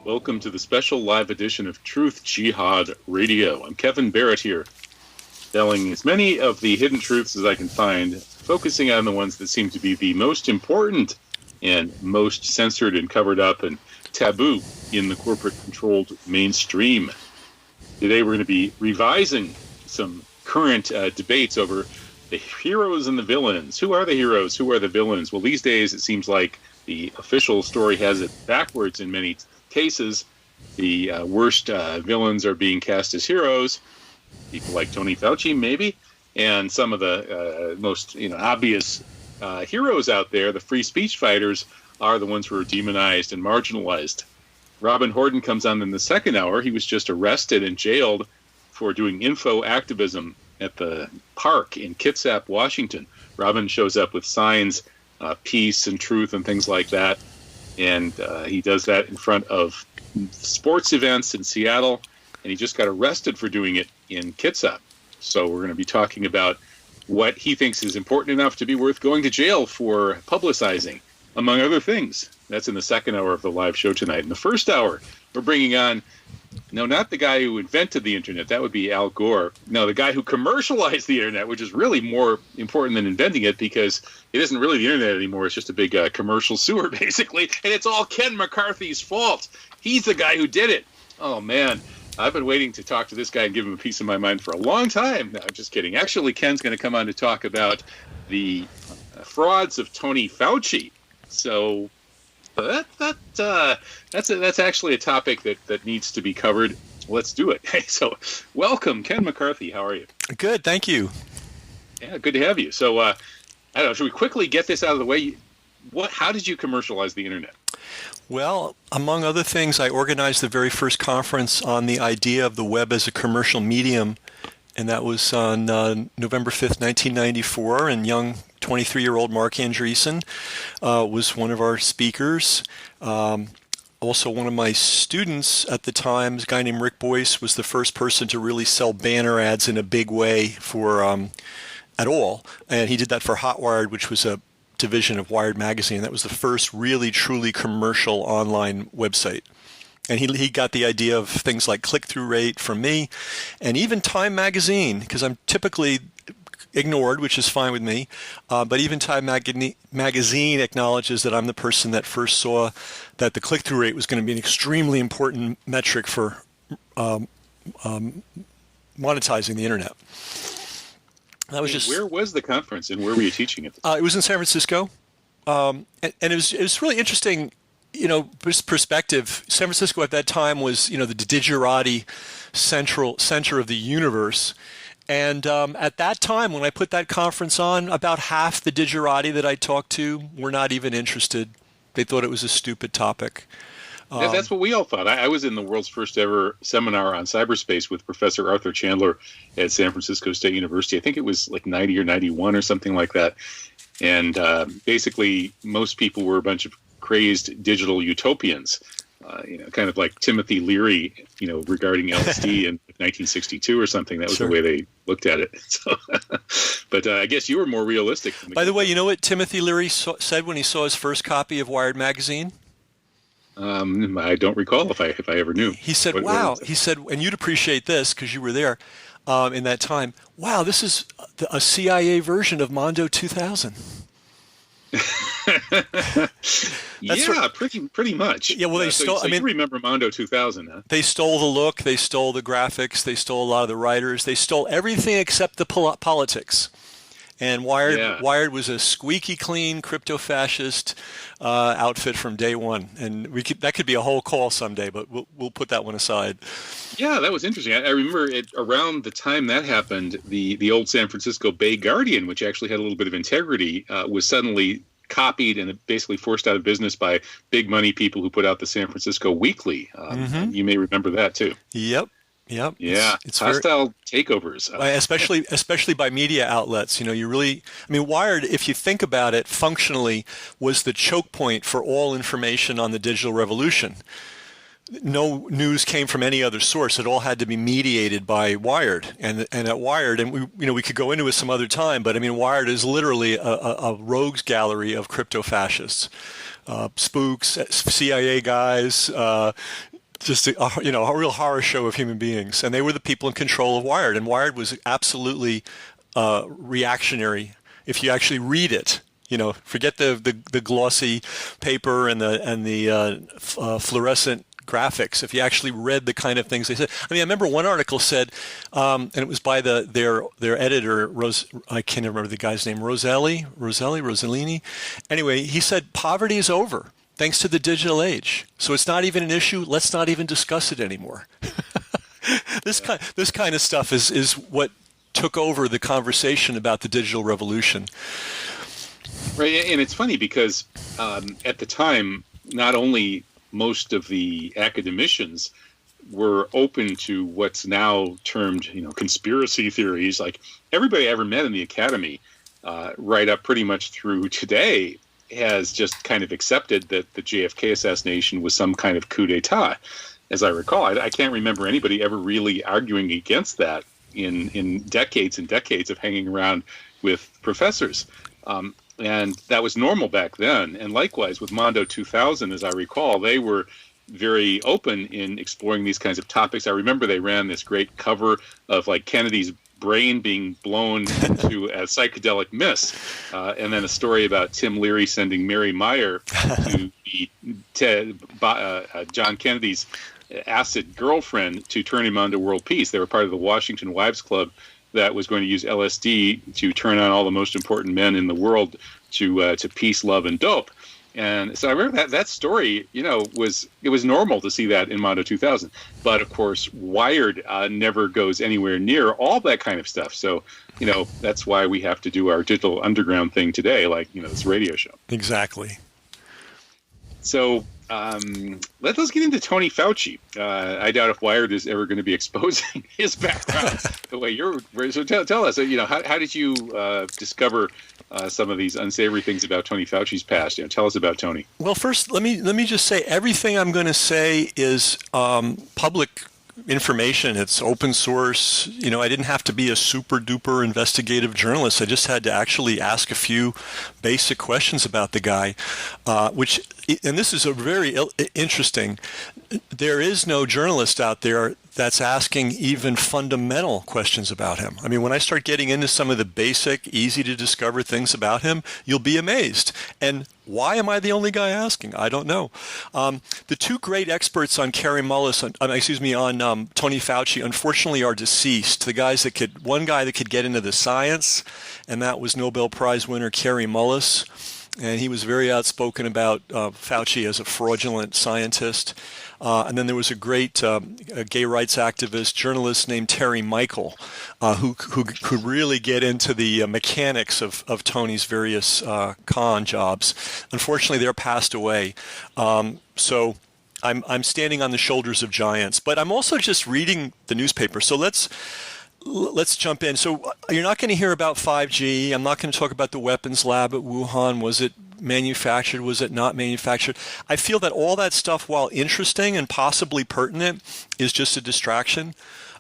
Welcome to the special live edition of Truth Jihad Radio. I'm Kevin Barrett here, telling as many of the hidden truths as I can find, focusing on the ones that seem to be the most important and most censored and covered up and taboo in the corporate-controlled mainstream. Today we're going to be revising some current debates over the heroes and the villains. Who are the heroes? Who are the villains? Well, these days it seems like the official story has it backwards in many cases. The worst villains are being cast as heroes. People like Tony Fauci, maybe, and some of the most obvious heroes out there, the free speech fighters, are the ones who are demonized and marginalized. Robin Horton comes on in the second hour. He was just arrested and jailed for doing info activism at the park in Kitsap, Washington. Robin shows up with signs, peace and truth and things like that. And he does that in front of sports events in Seattle, and he just got arrested for doing it in Kitsap. So we're going to be talking about what he thinks is important enough to be worth going to jail for publicizing, among other things. That's in the second hour of the live show tonight. In the first hour, we're bringing on, no, not the guy who invented the internet. That would be Al Gore. No, the guy who commercialized the internet, which is really more important than inventing it because it isn't really the internet anymore. It's just a big commercial sewer, basically. And it's all Ken McCarthy's fault. He's the guy who did it. Oh, man. I've been waiting to talk to this guy and give him a piece of my mind for a long time. No, I'm just kidding. Actually, Ken's going to come on to talk about the frauds of Tony Fauci. So that's actually a topic that needs to be covered. Let's do it. So welcome, Ken McCarthy. How are you? Good, thank you. Yeah, good to have you. So I don't know, should we quickly get this out of the way? How did you commercialize the internet? Well, among other things, I organized the very first conference on the idea of the web as a commercial medium, and that was on November 5th, 1994, and young 23-year-old Mark Andreessen was one of our speakers. Also, one of my students at the time, a guy named Rick Boyce, was the first person to really sell banner ads in a big way for at all, and he did that for Hotwired, which was a division of Wired magazine. That was the first really, truly commercial online website. And he got the idea of things like click-through rate from me, and even Time magazine, because I'm typically ignored, which is fine with me, but even Time magazine acknowledges that I'm the person that first saw that the click-through rate was going to be an extremely important metric for monetizing the internet. That was just. Where was the conference, and where were you teaching it? It was in San Francisco, and it was really interesting. Perspective. San Francisco at that time was, the digerati center of the universe. And at that time, when I put that conference on, about half the digerati that I talked to were not even interested. They thought it was a stupid topic. That's what we all thought. I was in the world's first ever seminar on cyberspace with Professor Arthur Chandler at San Francisco State University. I think it was like 90 or 91 or something like that. And basically, most people were a bunch of crazed digital utopians, kind of like Timothy Leary, regarding LSD in 1962 or something. That was Sure. the way they looked at it. So, but I guess you were more realistic. By the way, you know what Timothy Leary said when he saw his first copy of Wired magazine? I don't recall if I ever knew. He said, "Wow." He said, and you'd appreciate this because you were there in that time. Wow, this is a CIA version of Mondo 2000. Pretty much. Yeah, well, they stole. So you remember Mondo 2000, huh? They stole the look, they stole the graphics, they stole a lot of the writers, they stole everything except the politics. And Wired was a squeaky clean crypto-fascist outfit from day one. And that could be a whole call someday, but we'll put that one aside. Yeah, that was interesting. I remember around the time that happened, the old San Francisco Bay Guardian, which actually had a little bit of integrity, was suddenly copied and basically forced out of business by big money people who put out the San Francisco Weekly. You may remember that too. Yep. Yeah, it's hostile takeovers, especially by media outlets. Wired, if you think about it, functionally was the choke point for all information on the digital revolution. No news came from any other source. It all had to be mediated by Wired, and at Wired, and we could go into it some other time. But Wired is literally a rogues gallery of crypto fascists, spooks, CIA guys. just a real horror show of human beings, and they were the people in control of Wired, and Wired was absolutely reactionary. If you actually read it, forget the glossy paper and the fluorescent graphics. If you actually read the kind of things they said, I remember one article said, and it was by their editor, I can't remember the guy's name, Rosellini. Anyway, he said poverty is over thanks to the digital age. So it's not even an issue. Let's not even discuss it anymore. This kind of stuff is what took over the conversation about the digital revolution. Right, and it's funny because at the time, not only most of the academicians were open to what's now termed, conspiracy theories. Like everybody I ever met in the academy, right up pretty much through today, has just kind of accepted that the JFK assassination was some kind of coup d'etat. As I recall, I can't remember anybody ever really arguing against that in decades and decades of hanging around with professors. And that was normal back then. And likewise with Mondo 2000, as I recall, they were very open in exploring these kinds of topics. I remember they ran this great cover of like Kennedy's brain being blown into a psychedelic mist, and then a story about Tim Leary sending Mary Meyer to be John Kennedy's acid girlfriend to turn him on to world peace. They were part of the Washington Wives Club that was going to use LSD to turn on all the most important men in the world to peace, love, and dope. And so I remember that story, it was normal to see that in Mondo 2000. But of course, Wired never goes anywhere near all that kind of stuff. So, that's why we have to do our digital underground thing today, like, this radio show. Exactly. So let's get into Tony Fauci. I doubt if Wired is ever going to be exposing his background the way you're. So tell us, how did you discover some of these unsavory things about Tony Fauci's past? Tell us about Tony. Well, first, let me just say everything I'm going to say is public information. It's open source. I didn't have to be a super duper investigative journalist. I just had to actually ask a few basic questions about the guy, and this is a very interesting. There is no journalist out there that's asking even fundamental questions about him. I mean, when I start getting into some of the basic, easy to discover things about him, you'll be amazed. And why am I the only guy asking? I don't know. The two great experts on Kary Mullis, on Tony Fauci, unfortunately are deceased. One guy that could get into the science, and that was Nobel Prize winner Kary Mullis. And he was very outspoken about Fauci as a fraudulent scientist. And then there was a great gay rights activist, journalist named Terry Michael, who could really get into the mechanics of Tony's various con jobs. Unfortunately, they're passed away. So I'm standing on the shoulders of giants. But I'm also just reading the newspaper. So let's jump in. So you're not going to hear about 5G. I'm not going to talk about the weapons lab at Wuhan. Was it manufactured? Was it not manufactured? I feel that all that stuff, while interesting and possibly pertinent, is just a distraction.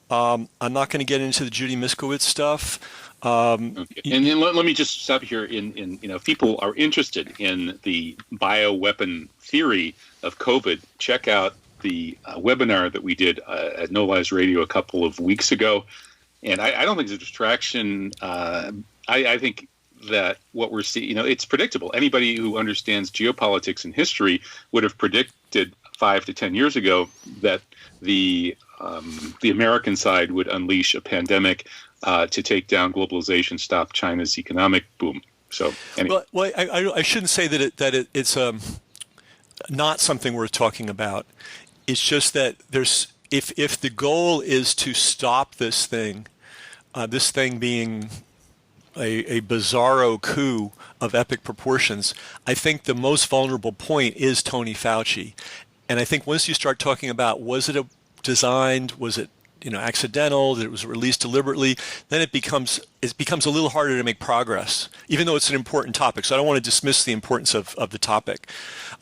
I'm not going to get into the Judy Miskowitz stuff. Okay. And then let me just stop here. If people are interested in the bioweapon theory of COVID, check out the webinar that we did at No Lies Radio a couple of weeks ago. And I don't think it's a distraction. I think that what we're seeing, it's predictable. Anybody who understands geopolitics and history would have predicted 5 to 10 years ago that the American side would unleash a pandemic to take down globalization, stop China's economic boom. So anyway. Well, I shouldn't say that it's not something worth talking about. It's just that if the goal is to stop this thing being a bizarro coup of epic proportions, I think the most vulnerable point is Tony Fauci. And I think once you start talking about was it designed, was it accidental, that it was released deliberately, then it becomes a little harder to make progress, even though it's an important topic. So I don't want to dismiss the importance of the topic.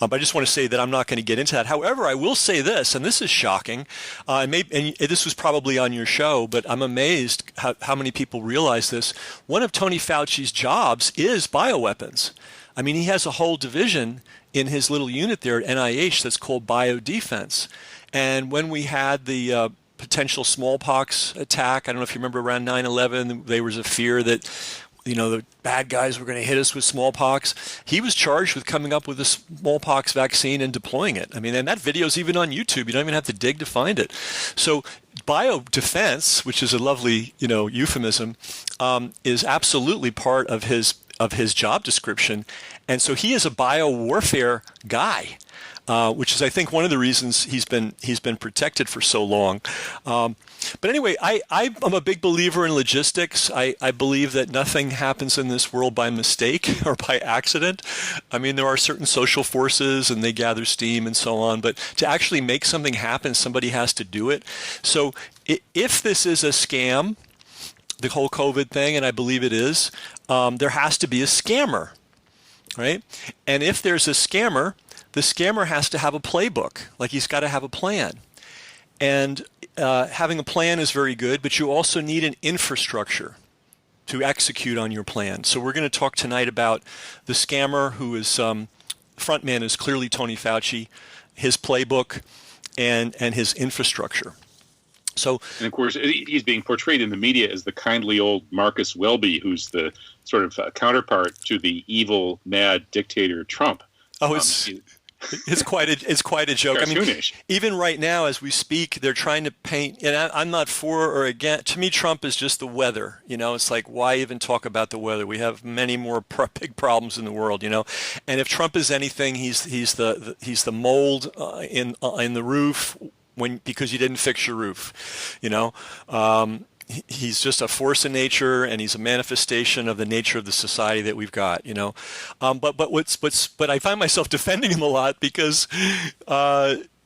But I just want to say that I'm not going to get into that. However, I will say this, and this is shocking, and this was probably on your show, but I'm amazed how many people realize this. One of Tony Fauci's jobs is bioweapons. I mean, he has a whole division in his little unit there at NIH that's called biodefense. And when we had the potential smallpox attack, I don't know if you remember around 9/11, there was a fear that the bad guys were going to hit us with smallpox. He was charged with coming up with a smallpox vaccine and deploying it. I mean, and that video's even on YouTube. You don't even have to dig to find it. So biodefense, which is a lovely, euphemism, is absolutely part of his job description. And so he is a biowarfare guy. Which is, I think, one of the reasons he's been protected for so long. But anyway, I'm a big believer in logistics. I believe that nothing happens in this world by mistake or by accident. I mean, there are certain social forces and they gather steam and so on, but to actually make something happen, somebody has to do it. So if this is a scam, the whole COVID thing, and I believe it is, there has to be a scammer, right? And if there's a scammer, the scammer has to have a playbook, like he's got to have a plan. And having a plan is very good, but you also need an infrastructure to execute on your plan. So we're going to talk tonight about the scammer, who is front man is clearly Tony Fauci, his playbook, and his infrastructure. So, and of course, he's being portrayed in the media as the kindly old Marcus Welby, who's the sort of counterpart to the evil, mad dictator Trump. Oh, it's quite a joke. I mean, even right now as we speak, they're trying to paint, and I'm not for or against. To me, Trump is just the weather. It's like, why even talk about the weather? We have many more big problems in the world. And if Trump is anything, he's the mold in the roof because you didn't fix your roof. He's just a force of nature, and he's a manifestation of the nature of the society that we've got, But I find myself defending him a lot because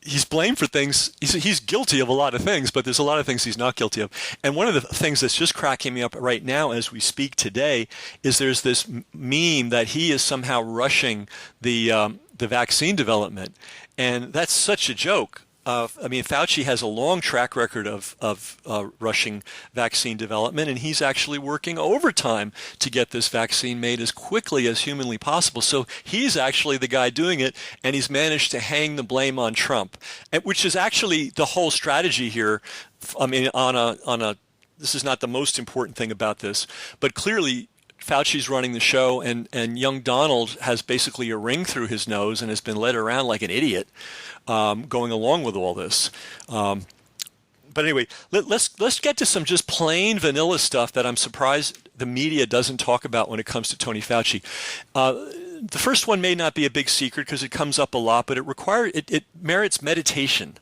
he's blamed for things. He's guilty of a lot of things, but there's a lot of things he's not guilty of. And one of the things that's just cracking me up right now as we speak today is there's this meme that he is somehow rushing the vaccine development, and that's such a joke. Fauci has a long track record of rushing vaccine development, and he's actually working overtime to get this vaccine made as quickly as humanly possible. So he's actually the guy doing it, and he's managed to hang the blame on Trump, which is actually the whole strategy here. This is not the most important thing about this, but clearly Fauci's running the show, and young Donald has basically a ring through his nose and has been led around like an idiot, going along with all this. But anyway, let's get to some just plain vanilla stuff that I'm surprised the media doesn't talk about when it comes to Tony Fauci. The first one may not be a big secret because it comes up a lot, but it merits meditation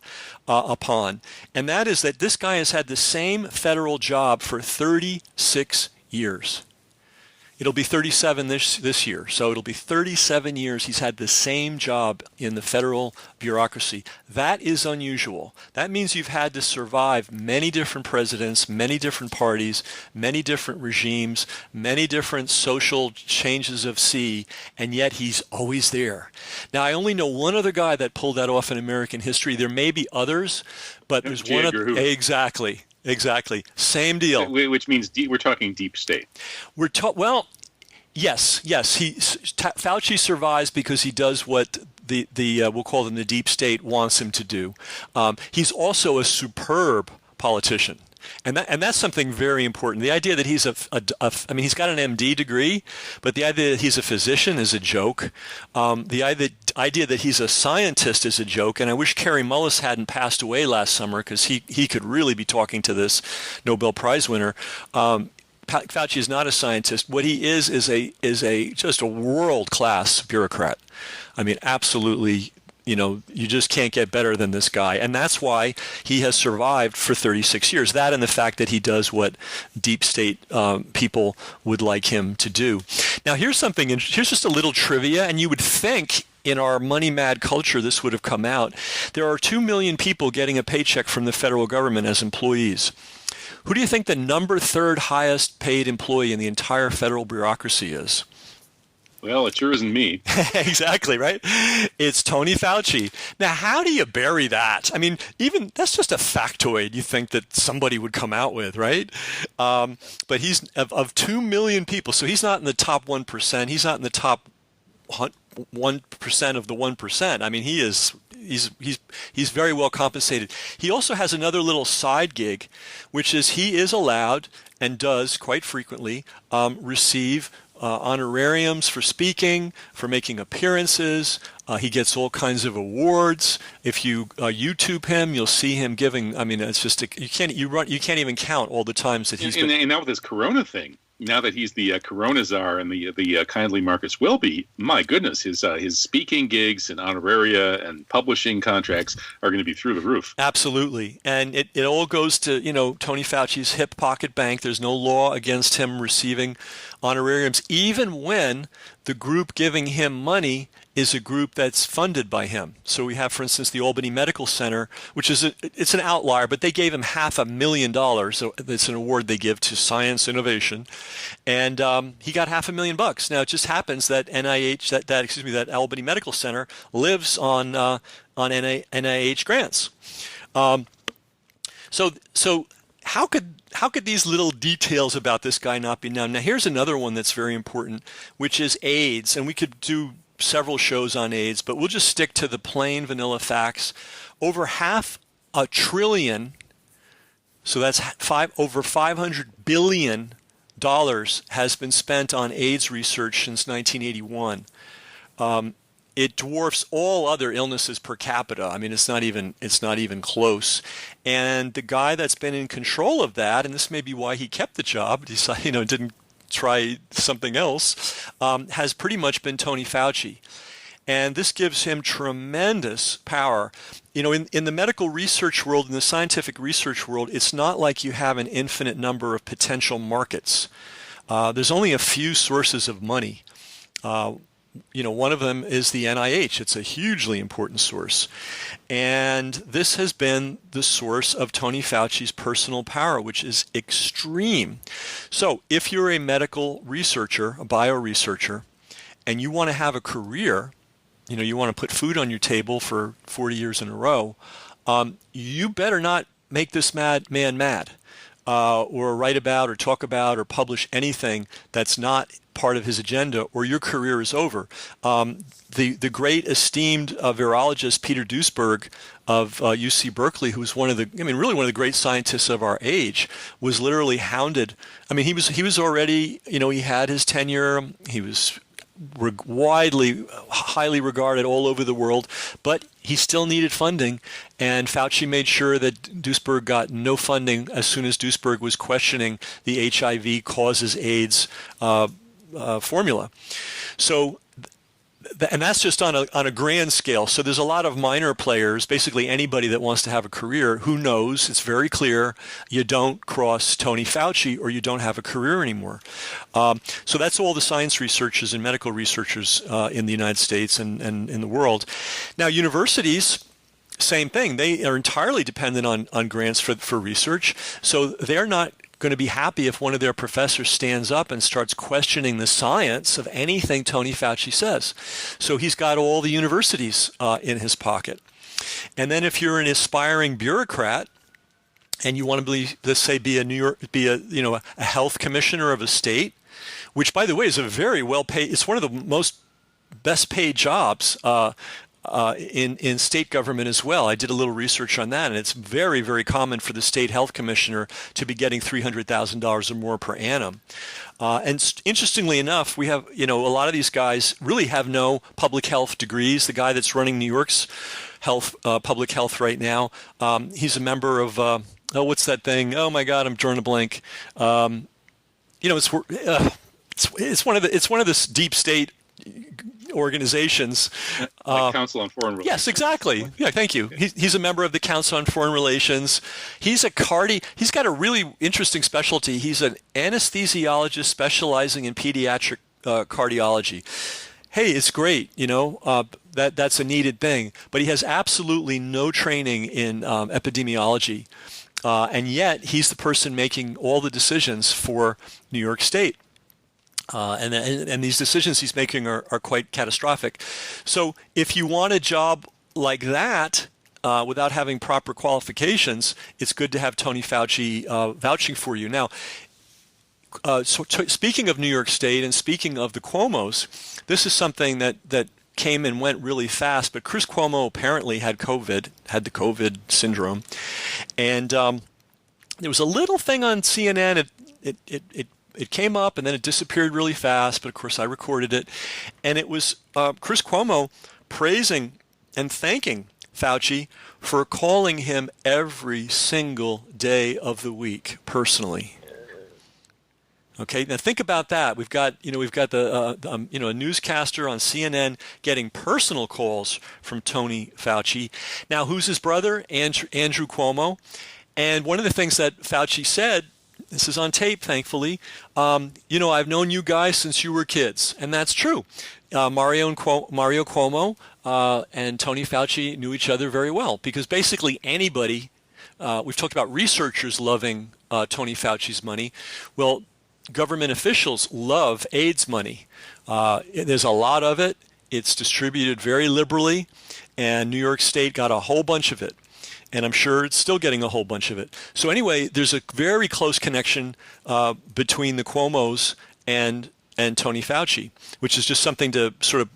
upon, and that is that this guy has had the same federal job for 36 years. It'll be 37 this year, so it'll be 37 years he's had the same job in the federal bureaucracy. That is unusual. That means you've had to survive many different presidents, many different parties, many different regimes, many different social changes of sea, and yet he's always there. Now, I only know one other guy that pulled that off in American history. There may be others, but there's one other. Exactly. Same deal. Which means we're talking deep state. Yes. Fauci survives because he does what the we'll call them the deep state wants him to do. He's also a superb politician. And that's something very important. The idea that he's he's got an MD degree, but the idea that he's a physician is a joke. The idea that he's a scientist is a joke. And I wish Kary Mullis hadn't passed away last summer because he could really be talking to this Nobel Prize winner. Fauci is not a scientist. What he is just a world-class bureaucrat. I mean, absolutely. You just can't get better than this guy. And that's why he has survived for 36 years. That and the fact that he does what deep state people would like him to do. Now, here's just a little trivia, and you would think in our money-mad culture this would have come out. There are 2 million people getting a paycheck from the federal government as employees. Who do you think the third highest paid employee in the entire federal bureaucracy is? Well, it sure isn't me. Exactly, right? It's Tony Fauci. Now, how do you bury that? I mean, even that's just a factoid you think that somebody would come out with, right? But he's of 2 million people, so he's not in the top 1%. He's not in the top 1% of the 1%. I mean, he is he's very well compensated. He also has another little side gig, which is he is allowed and does quite frequently receive honorariums for speaking, for making appearances. He gets all kinds of awards. If you YouTube him, you'll see him giving. I mean, it's just you can't even count all the times that he's and now with this Corona thing. Now that he's the Corona czar and the kindly Marcus Wilby, my goodness, his speaking gigs and honoraria and publishing contracts are going to be through the roof. Absolutely, and it all goes to Tony Fauci's hip pocket bank. There's no law against him receiving honorariums, even when the group giving him money is a group that's funded by him. So we have, for instance, the Albany Medical Center, which is it's an outlier, but they gave him $500,000. So it's an award they give to science innovation, and he got $500,000. Now it just happens that that Albany Medical Center lives on NIH grants. So how could these little details about this guy not be known? Now here's another one that's very important, which is AIDS, and we could do several shows on AIDS, but we'll just stick to the plain vanilla facts. Over $500 billion, so that's over $500 billion has been spent on AIDS research since 1981. It dwarfs all other illnesses per capita. I mean, it's not even close. And the guy that's been in control of that, and this may be why he kept the job, didn't try something else, has pretty much been Tony Fauci. And this gives him tremendous power. In the medical research world, in the scientific research world, it's not like you have an infinite number of potential markets. There's only a few sources of money. One of them is the NIH. It's a hugely important source. And this has been the source of Tony Fauci's personal power, which is extreme. So if you're a medical researcher, a bioresearcher, and you want to have a career, you want to put food on your table for 40 years in a row, you better not make this man mad, or write about or talk about or publish anything that's not part of his agenda, or your career is over. The great esteemed virologist Peter Duesberg of UC Berkeley, who's really one of the great scientists of our age, was literally hounded. I mean, he was already, he had his tenure. He was highly regarded all over the world, but he still needed funding, and Fauci made sure that Duesberg got no funding as soon as Duesberg was questioning the HIV causes AIDS formula. So, and that's just on a grand scale. So there's a lot of minor players, basically anybody that wants to have a career who knows it's very clear you don't cross Tony Fauci or you don't have a career anymore. So that's all the science researchers and medical researchers in the United States and in the world. Now universities, same thing. They are entirely dependent on grants for research. So they're not going to be happy if one of their professors stands up and starts questioning the science of anything Tony Fauci says. So he's got all the universities in his pocket. And then if you're an aspiring bureaucrat and you want to be a health commissioner of a state, which by the way is a very well paid, it's one of the most best paid jobs in state government as well. I did a little research on that, and it's very, very common for the state health commissioner to be getting $300,000 or more per annum. And interestingly enough, we have, a lot of these guys really have no public health degrees. The guy that's running New York's public health right now, he's a member of, what's that thing? Oh my God, I'm drawing a blank. It's one of the deep state organizations. Like Council on Foreign Relations. Yes, exactly. Yeah, thank you. He's a member of the Council on Foreign Relations. He's got a really interesting specialty. He's an anesthesiologist specializing in pediatric cardiology. Hey, it's great, that's a needed thing. But he has absolutely no training in epidemiology. And yet he's the person making all the decisions for New York State. And these decisions he's making are quite catastrophic. So if you want a job like that without having proper qualifications, it's good to have Tony Fauci vouching for you. Now, speaking of New York State and speaking of the Cuomos, this is something that came and went really fast, but Chris Cuomo apparently had the COVID syndrome. And there was a little thing on CNN. It came up and then it disappeared really fast, but of course I recorded it. And it was Chris Cuomo praising and thanking Fauci for calling him every single day of the week personally. Okay, now think about that. We've got the a newscaster on CNN getting personal calls from Tony Fauci. Now, who's his brother? Andrew Cuomo. And one of the things that Fauci said, this is on tape, thankfully, I've known you guys since you were kids, and that's true. Mario Cuomo and Tony Fauci knew each other very well, because basically anybody, we've talked about researchers loving Tony Fauci's money. Well, government officials love AIDS money. There's a lot of it. It's distributed very liberally, and New York State got a whole bunch of it. And I'm sure it's still getting a whole bunch of it. So anyway, there's a very close connection between the Cuomos and Tony Fauci, which is just something to sort of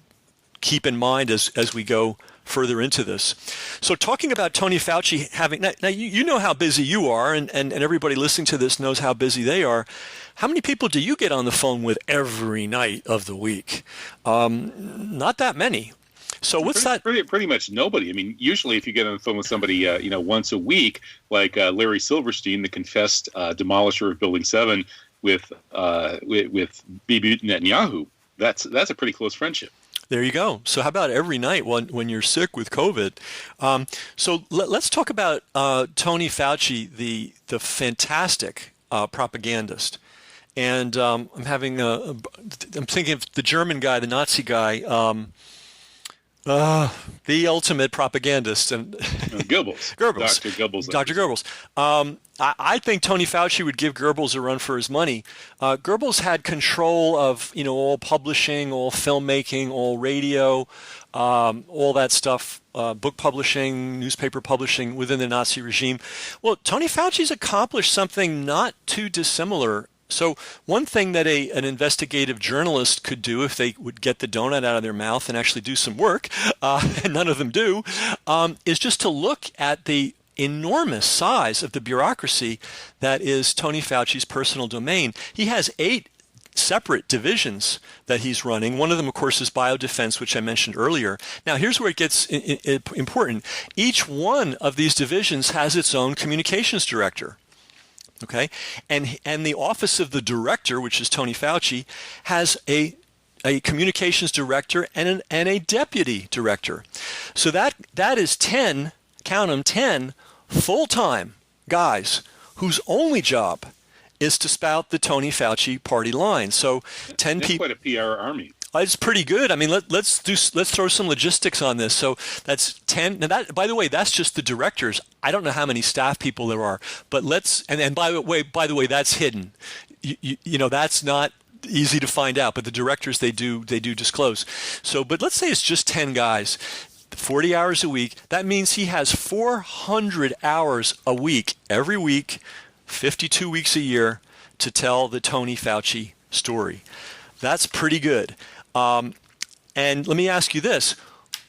keep in mind as we go further into this. So talking about Tony Fauci having, now you know how busy you are, and everybody listening to this knows how busy they are. How many people do you get on the phone with every night of the week? Not that many. So what's that? Pretty much nobody. I mean, usually if you get on the phone with somebody, once a week, like Larry Silverstein, the confessed demolisher of Building 7, with Bibi Netanyahu, that's a pretty close friendship. There you go. So how about every night when you're sick with COVID? So let's talk about Tony Fauci, the fantastic propagandist. And I'm thinking of the German guy, the Nazi guy. The ultimate propagandist, and Goebbels. Goebbels. Dr. Goebbels. Dr. Goebbels. I think Tony Fauci would give Goebbels a run for his money. Goebbels had control of, all publishing, all filmmaking, all radio, all that stuff, book publishing, newspaper publishing within the Nazi regime. Well, Tony Fauci's accomplished something not too dissimilar. So one thing that an investigative journalist could do if they would get the donut out of their mouth and actually do some work, and none of them do, is just to look at the enormous size of the bureaucracy that is Tony Fauci's personal domain. He has 8 separate divisions that he's running. One of them, of course, is biodefense, which I mentioned earlier. Now, here's where it gets important. Each one of these divisions has its own communications director. Okay, and the office of the director, which is Tony Fauci, has a communications director and a deputy director. So that is 10, count them, 10 full-time guys whose only job is to spout the Tony Fauci party line. So 10 people. Quite a PR army. It's pretty good. I mean, let's throw some logistics on this. So that's 10. Now that, by the way, that's just the directors. I don't know how many staff people there are, but and by the way, that's hidden. That's not easy to find out. But the directors, they do disclose. So, but let's say it's just 10 guys, 40 hours a week. That means he has 400 hours a week every week, 52 weeks a year, to tell the Tony Fauci story. That's pretty good. And let me ask you this.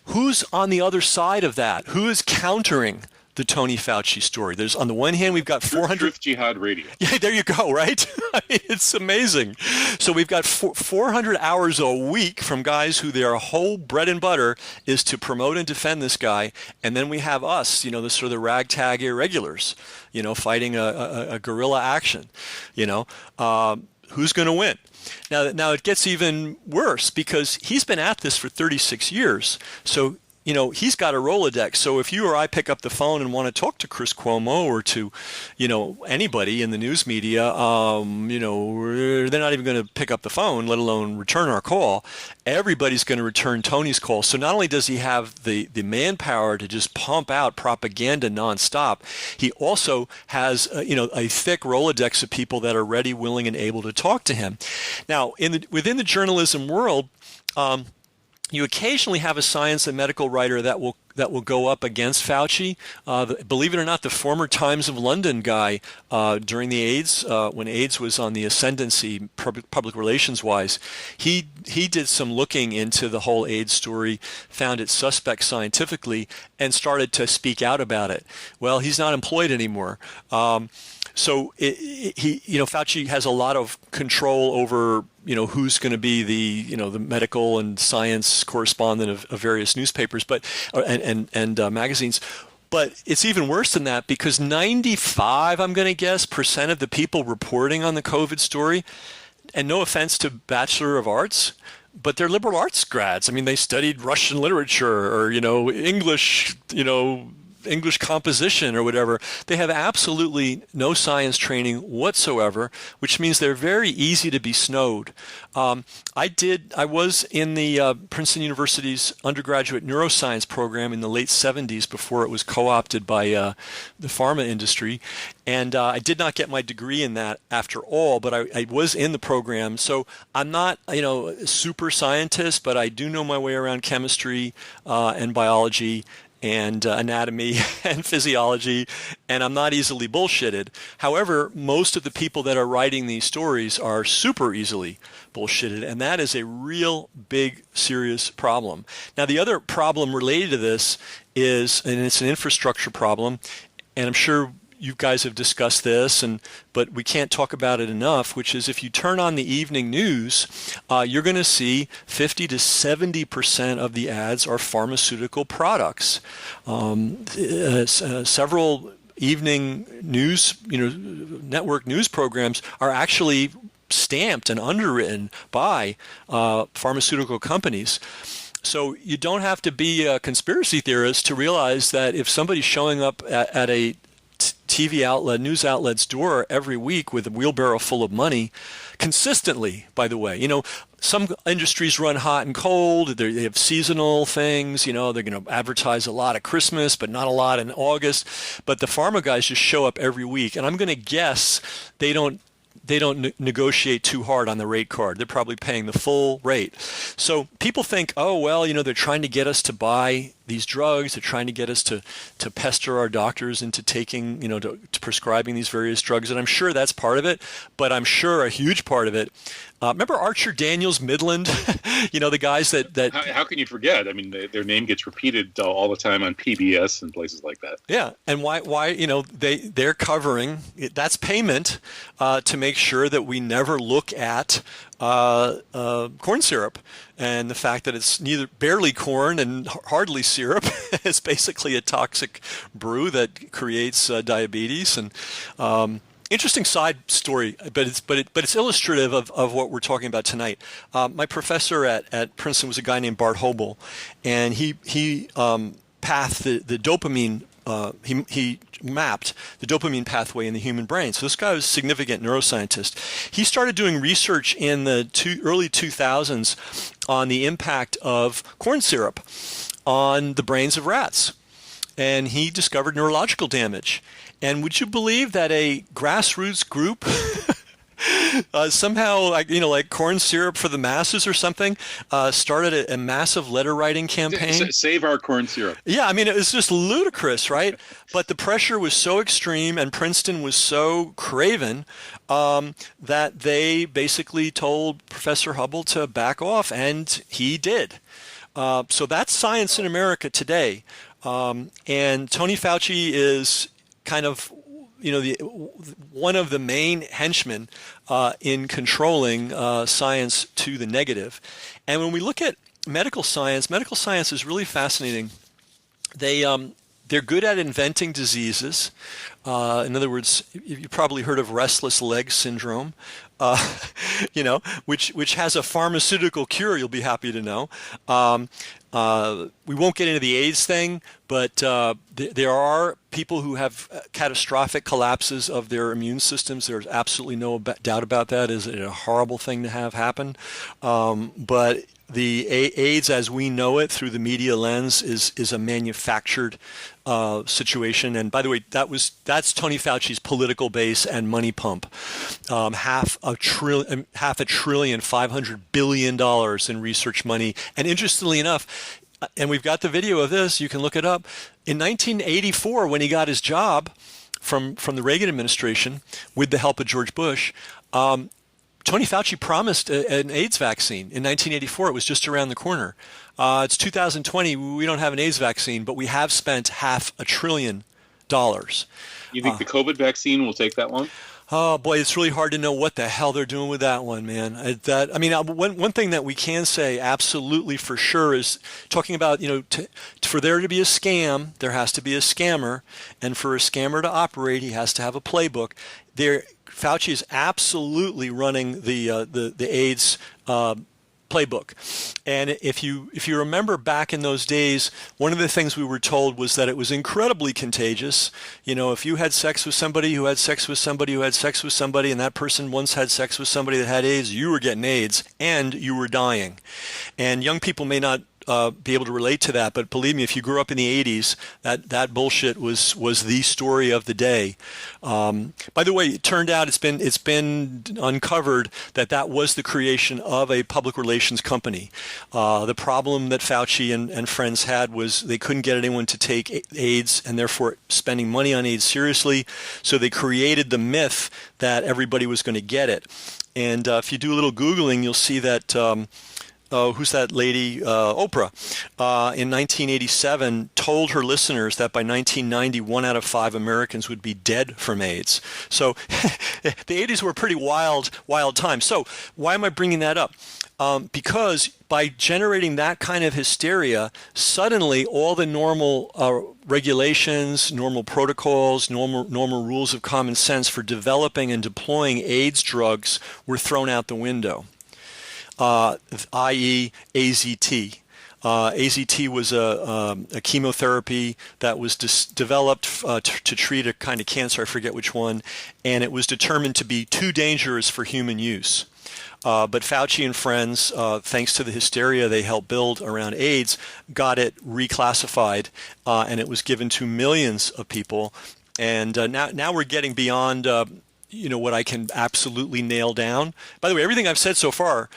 Who's on the other side of that? Who is countering the Tony Fauci story? There's, on the one hand, we've got 400... Truth Jihad Radio. Yeah, there you go, right? I mean, it's amazing. So we've got 400 hours a week from guys who their whole bread and butter is to promote and defend this guy. And then we have us, the sort of the ragtag irregulars, fighting a guerrilla action. Who's going to win? Now it gets even worse because he's been at this for 36 years. So, he's got a Rolodex. So if you or I pick up the phone and want to talk to Chris Cuomo or to, anybody in the news media, they're not even going to pick up the phone, let alone return our call. Everybody's going to return Tony's call. So not only does he have the manpower to just pump out propaganda nonstop, he also has, a thick Rolodex of people that are ready, willing, and able to talk to him. Now, within the journalism world, You occasionally have a science and medical writer that will go up against Fauci. Believe it or not, the former Times of London guy during the AIDS, when AIDS was on the ascendancy, public relations wise, he did some looking into the whole AIDS story, found it suspect scientifically, and started to speak out about it. Well, he's not employed anymore. So Fauci has a lot of control over who's going to be the medical and science correspondent of various newspapers, and magazines. But it's even worse than that, because 95, I'm going to guess, percent of the people reporting on the COVID story, and no offense to Bachelor of Arts, but they're liberal arts grads. I mean, they studied Russian literature or English composition or whatever. They have absolutely no science training whatsoever, which means they're very easy to be snowed. I was in the Princeton University's undergraduate neuroscience program in the late 70s before it was co-opted by the pharma industry. And I did not get my degree in that after all, but I was in the program. So I'm not, a super scientist, but I do know my way around chemistry and biology and anatomy and physiology, and I'm not easily bullshitted. However, most of the people that are writing these stories are super easily bullshitted, and that is a real big, serious problem. Now, the other problem related to this is, and it's an infrastructure problem, and I'm sure you guys have discussed this, but we can't talk about it enough, which is if you turn on the evening news, you're going to see 50 to 70% of the ads are pharmaceutical products. Several evening news, network news programs are actually stamped and underwritten by pharmaceutical companies. So you don't have to be a conspiracy theorist to realize that if somebody's showing up at a TV outlet, news outlet's door every week with a wheelbarrow full of money, consistently, by the way. Some industries run hot and cold. They have seasonal things. They're going to advertise a lot at Christmas, but not a lot in August. But the pharma guys just show up every week. And I'm going to guess they don't negotiate too hard on the rate card. They're probably paying the full rate. So people think, oh, well, they're trying to get us to buy these drugs. They're trying to get us to pester our doctors into taking, to prescribing these various drugs. And I'm sure that's part of it, but I'm sure a huge part of it. Remember Archer Daniels Midland? The guys that How can you forget? I mean, their name gets repeated all the time on PBS and places like that. Yeah, and why they're covering, that's payment to make sure that we never look at corn syrup, and the fact that it's barely corn and hardly syrup. It's basically a toxic brew that creates diabetes. And interesting side story, but it's illustrative of what we're talking about tonight. My professor at Princeton was a guy named Bart Hobel, and he pathed the dopamine. He mapped the dopamine pathway in the human brain. So this guy was a significant neuroscientist. He started doing research in the early 2000s on the impact of corn syrup on the brains of rats. And he discovered neurological damage. And would you believe that a grassroots group somehow, like corn syrup for the masses or something, started a massive letter writing campaign? Save our corn syrup. Yeah, I mean, it was just ludicrous, right? But the pressure was so extreme and Princeton was so craven that they basically told Professor Hubble to back off, and he did. So that's science in America today. And Tony Fauci is kind of one of the main henchmen in controlling science to the negative. And when we look at medical science is really fascinating. They're good at inventing diseases. In other words, you've probably heard of restless leg syndrome, which has a pharmaceutical cure, you'll be happy to know. We won't get into the AIDS thing, but there are people who have catastrophic collapses of their immune systems. There's absolutely no doubt about that. It's a horrible thing to have happen. But the AIDS as we know it through the media lens is a manufactured situation. And by the way, that's Tony Fauci's political base and money pump. $500 half a trillion, $500 billion in research money. And interestingly enough, and we've got the video of this, you can look it up. In 1984, when he got his job from the Reagan administration with the help of George Bush, Tony Fauci promised an AIDS vaccine in 1984. It was just around the corner. It's 2020. We don't have an AIDS vaccine, but we have spent $500 billion. You think the COVID vaccine will take that long? Oh boy, it's really hard to know what the hell they're doing with that one, man. One thing that we can say absolutely for sure is talking about, for there to be a scam, there has to be a scammer, and for a scammer to operate, he has to have a playbook. Fauci is absolutely running the AIDS playbook. And if you remember back in those days, one of the things we were told was that it was incredibly contagious. If you had sex with somebody who had sex with somebody who had sex with somebody, and that person once had sex with somebody that had AIDS, you were getting AIDS and you were dying. And young people may not be able to relate to that, but believe me, if you grew up in the 80s, that bullshit was the story of the day. By the way, it turned out it's been uncovered that was the creation of a public relations company. The problem that Fauci and friends had was they couldn't get anyone to take AIDS, and therefore spending money on AIDS seriously, so they created the myth that everybody was going to get it. And if you do a little Googling, you'll see that who's that lady? Oprah, in 1987, told her listeners that by 1990, 1 out of 5 Americans would be dead from AIDS. So the 80s were a pretty wild time. So why am I bringing that up? Because by generating that kind of hysteria, suddenly all the normal regulations, normal protocols, normal rules of common sense for developing and deploying AIDS drugs were thrown out the window. I.e. AZT. AZT was a chemotherapy that was developed to treat a kind of cancer, I forget which one, and it was determined to be too dangerous for human use. But Fauci and friends, thanks to the hysteria they helped build around AIDS, got it reclassified, and it was given to millions of people. And now we're getting beyond what I can absolutely nail down. By the way, everything I've said so far,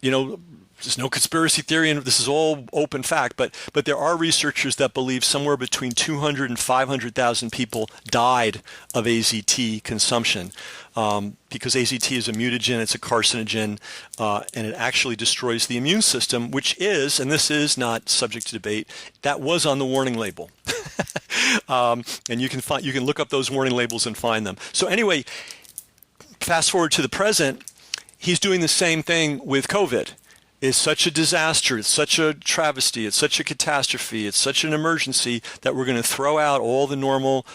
there's no conspiracy theory, and this is all open fact, but there are researchers that believe somewhere between 200 and 500,000 people died of AZT consumption, because AZT is a mutagen, it's a carcinogen, and it actually destroys the immune system, which is, and this is not subject to debate, that was on the warning label. And you can look up those warning labels and find them. So anyway, fast forward to the present. He's doing the same thing with COVID. It's such a disaster, it's such a travesty, it's such a catastrophe, it's such an emergency that we're going to throw out all the normal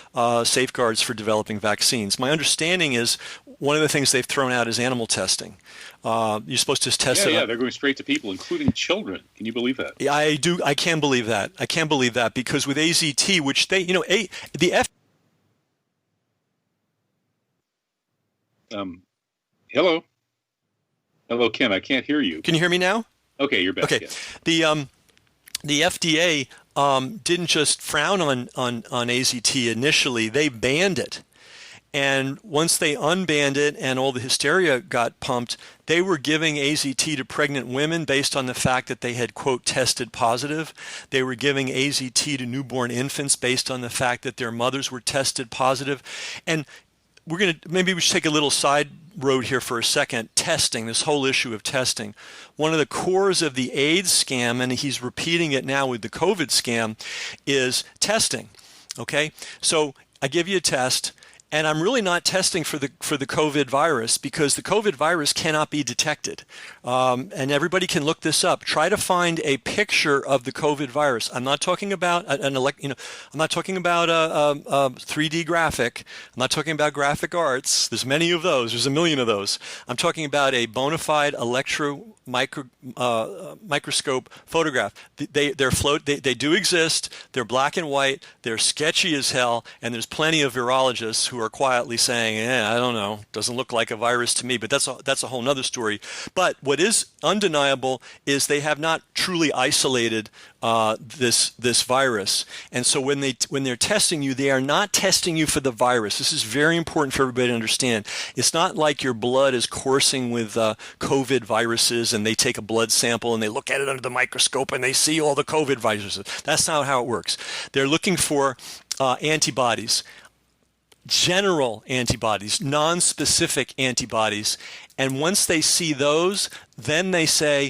safeguards for developing vaccines. My understanding is one of the things they've thrown out is animal testing. You're supposed to test it. Yeah, they're going straight to people, including children. Can you believe that? Yeah, I do. I can believe that. I can believe that because with AZT, which the Hello? Hello, Ken. I can't hear you. Can you hear me now? Okay, you're back. Okay. Yeah. The FDA didn't just frown on AZT initially; they banned it. And once they unbanned it and all the hysteria got pumped, they were giving AZT to pregnant women based on the fact that they had, quote, tested positive. They were giving AZT to newborn infants based on the fact that their mothers were tested positive. And maybe we should take a little side road here for a second. Testing, this whole issue of testing. One of the cores of the AIDS scam, and he's repeating it now with the COVID scam, is testing. Okay? So I give you a test, and I'm really not testing for the COVID virus because the COVID virus cannot be detected. And everybody can look this up. Try to find a picture of the COVID virus. I'm not talking about I'm not talking about a 3D graphic. I'm not talking about graphic arts. There's many of those. There's a million of those. I'm talking about a bona fide microscope photograph. They do exist. They're black and white. They're sketchy as hell. And there's plenty of virologists who are quietly saying, I don't know, doesn't look like a virus to me. But that's a whole nother story. But what is undeniable is they have not truly isolated this virus. And so when they're testing you, they are not testing you for the virus. This is very important for everybody to understand. It's not like your blood is coursing with COVID viruses and they take a blood sample and they look at it under the microscope and they see all the COVID viruses. That's not how it works. They're looking for antibodies. General antibodies, non-specific antibodies, and once they see those, then they say,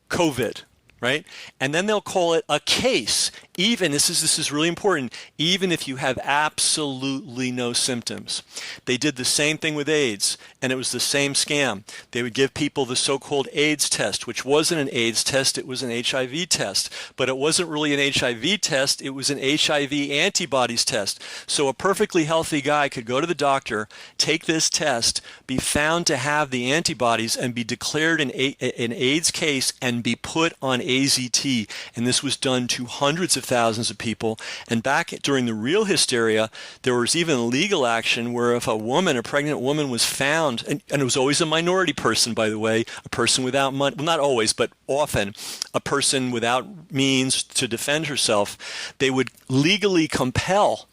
COVID, right? And then they'll call it a case, even, this is really important, even if you have absolutely no symptoms. They did the same thing with AIDS, and it was the same scam. They would give people the so-called AIDS test, which wasn't an AIDS test, it was an HIV test. But it wasn't really an HIV test, it was an HIV antibodies test. So a perfectly healthy guy could go to the doctor, take this test, be found to have the antibodies, and be declared an AIDS case and be put on AZT. And this was done to hundreds of thousands of people. And back during the real hysteria, there was even legal action where if a pregnant woman was found, and it was always a minority person, by the way, a person without money, well, not always, but often a person without means to defend herself, they would legally compel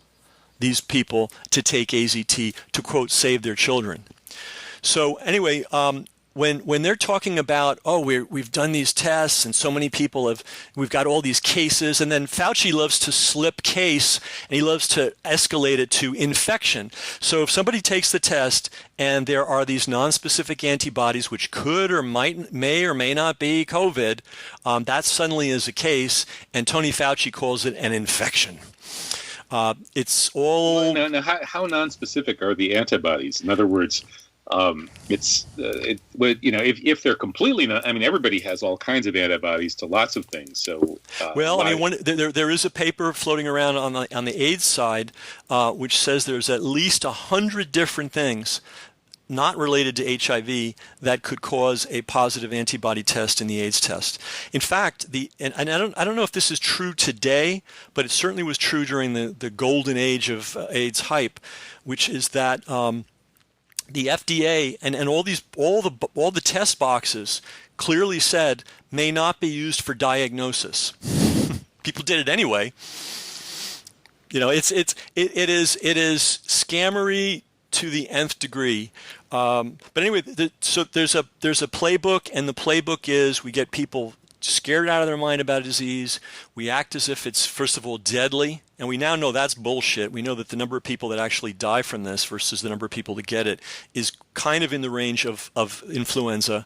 these people to take AZT to, quote, save their children. So anyway, when they're talking about, we've done these tests and so many people we've got all these cases, and then Fauci loves to slip case and he loves to escalate it to infection. So if somebody takes the test and there are these non-specific antibodies which could or may or may not be COVID, that suddenly is a case, and Tony Fauci calls it an infection. It's all... Now, how non-specific are the antibodies? In other words, if they're completely not, I mean, everybody has all kinds of antibodies to lots of things. So, there is a paper floating around on the AIDS side, which says there's at least 100 different things not related to HIV that could cause a positive antibody test in the AIDS test. In fact, and I don't know if this is true today, but it certainly was true during the golden age of AIDS hype, which is that the FDA and all the test boxes clearly said may not be used for diagnosis. People did it anyway. It is scammery to the nth degree. But anyway, so there's a playbook, and the playbook is we get people scared out of their mind about a disease. We act as if it's, first of all, deadly. And we now know that's bullshit. We know that the number of people that actually die from this versus the number of people that get it is kind of in the range of influenza.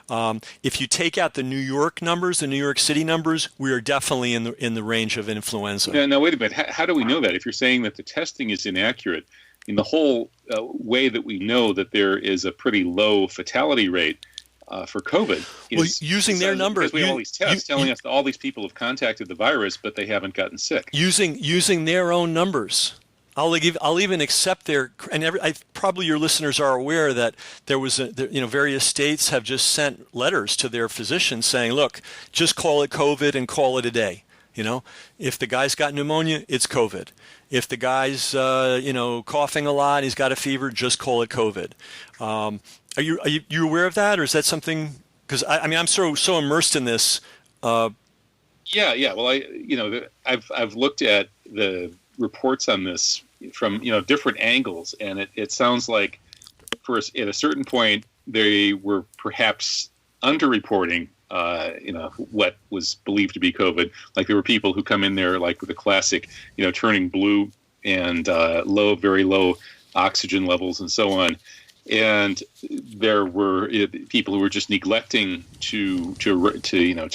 If you take out the New York numbers, the New York City numbers, we are definitely in the range of influenza. Now wait a minute. How do we know that? If you're saying that the testing is inaccurate, in the whole way that we know that there is a pretty low fatality rate for COVID, using their numbers, because we have all these tests telling us that all these people have contacted the virus, but they haven't gotten sick. Using their own numbers, I'll even accept probably your listeners are aware that there was various states have just sent letters to their physicians saying, look, just call it COVID and call it a day. If the guy's got pneumonia, it's COVID. If the guy's coughing a lot, he's got a fever, just call it COVID. Are you aware of that, or is that something? Because I'm so immersed in this. Yeah. Well, I've looked at the reports on this from different angles, and it sounds like at a certain point they were perhaps underreporting what was believed to be COVID. Like there were people who come in there like with the classic, turning blue and very low oxygen levels and so on. And there were people who were just neglecting to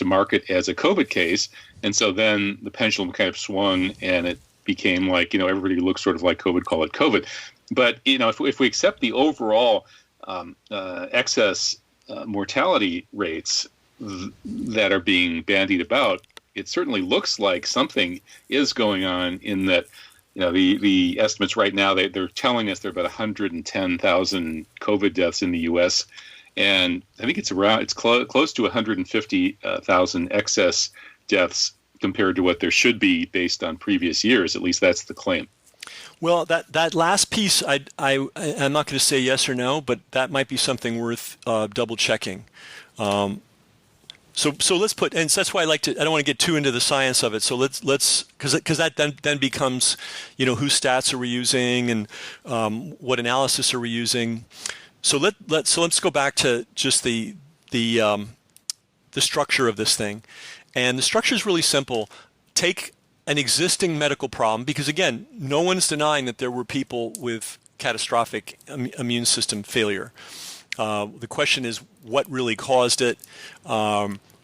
mark it as a COVID case, and so then the pendulum kind of swung, and it became like everybody who looks sort of like COVID, call it COVID. But if we accept the overall excess mortality rates that are being bandied about, it certainly looks like something is going on in that. The estimates right now, they're telling us there are about 110,000 COVID deaths in the U.S., and I think it's close to 150,000 excess deaths compared to what there should be based on previous years. At least that's the claim. Well, that last piece, I'm not going to say yes or no, but that might be something worth double checking. So let's put, and so that's why I don't want to get too into the science of it. So let's because that then becomes, whose stats are we using and what analysis are we using. So let's go back to just the structure of this thing, and the structure is really simple. Take an existing medical problem, because again, no one's denying that there were people with catastrophic immune system failure. The question is what really caused it.